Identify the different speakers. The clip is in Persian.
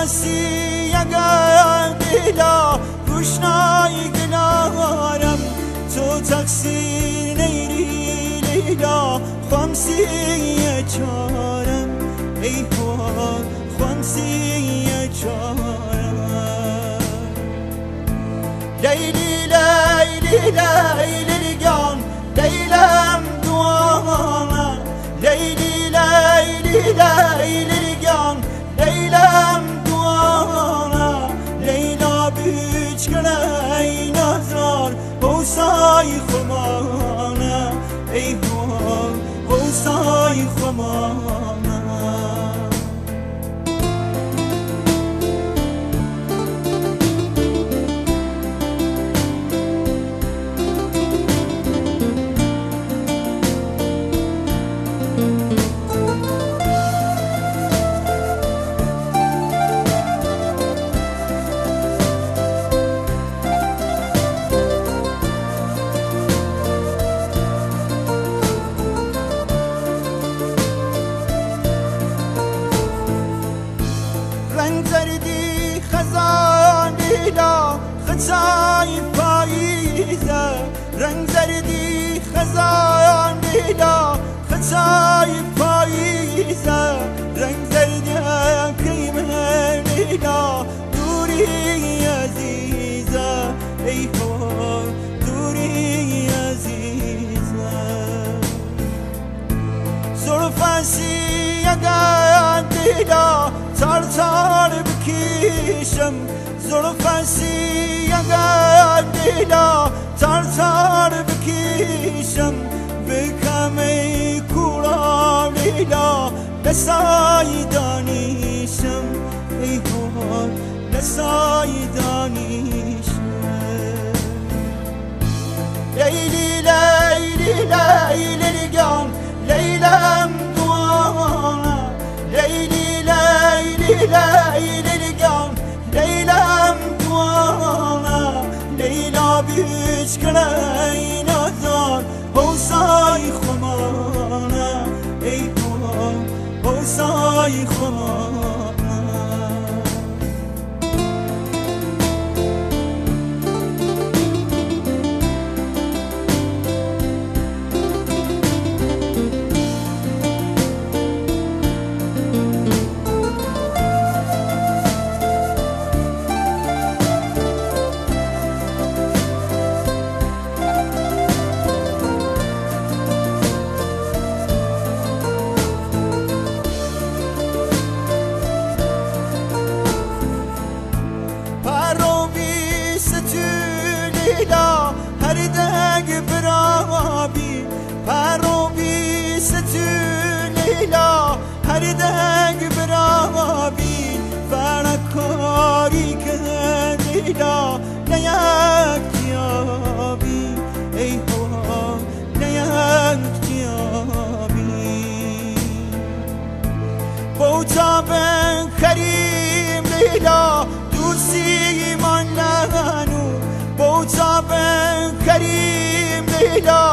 Speaker 1: فاسی اگر دیلا روشنایی گلارم تو تقصیر نیری لیلا خمسی چارم ای هوا خمسی چارم لیلی لیلی لیلی جان لیلم دوانا لیلی لیلی لیلی جان لیلم دوانا لیلا بیچ کنای نزار بوسای خمانه ای هوا بوسای خمانه رنگ زردی خزان لیلا خطای پاییزه رنگ زردی خزان لیلا خطای پاییزه رنگ زردی کریمه لیلا دوری عزیزه ای هوا دوری عزیزه زلفسی اگر دیلا تار تار بکشم زلفسی اگر دیلا تار تار بکشم بکم ای کورا لیلا نسای دانیشم ای هوا نسای دانیشم لیلی لیلی لیلی جان لیلم دوانا لیلی لیلی لیلی جان لیلم دوانا لیلا بیچ کنای نزار بوسای خمانه ای هوا بوسای خمانه هر دنگ برابی پرو بیست لیلا هر دنگ برابی فرکاری که لیلا نیک جیابی ای هوا نیک جیابی بوتا بن کریم لیلا دوستی من لغنو بوتا بن کریم لیلا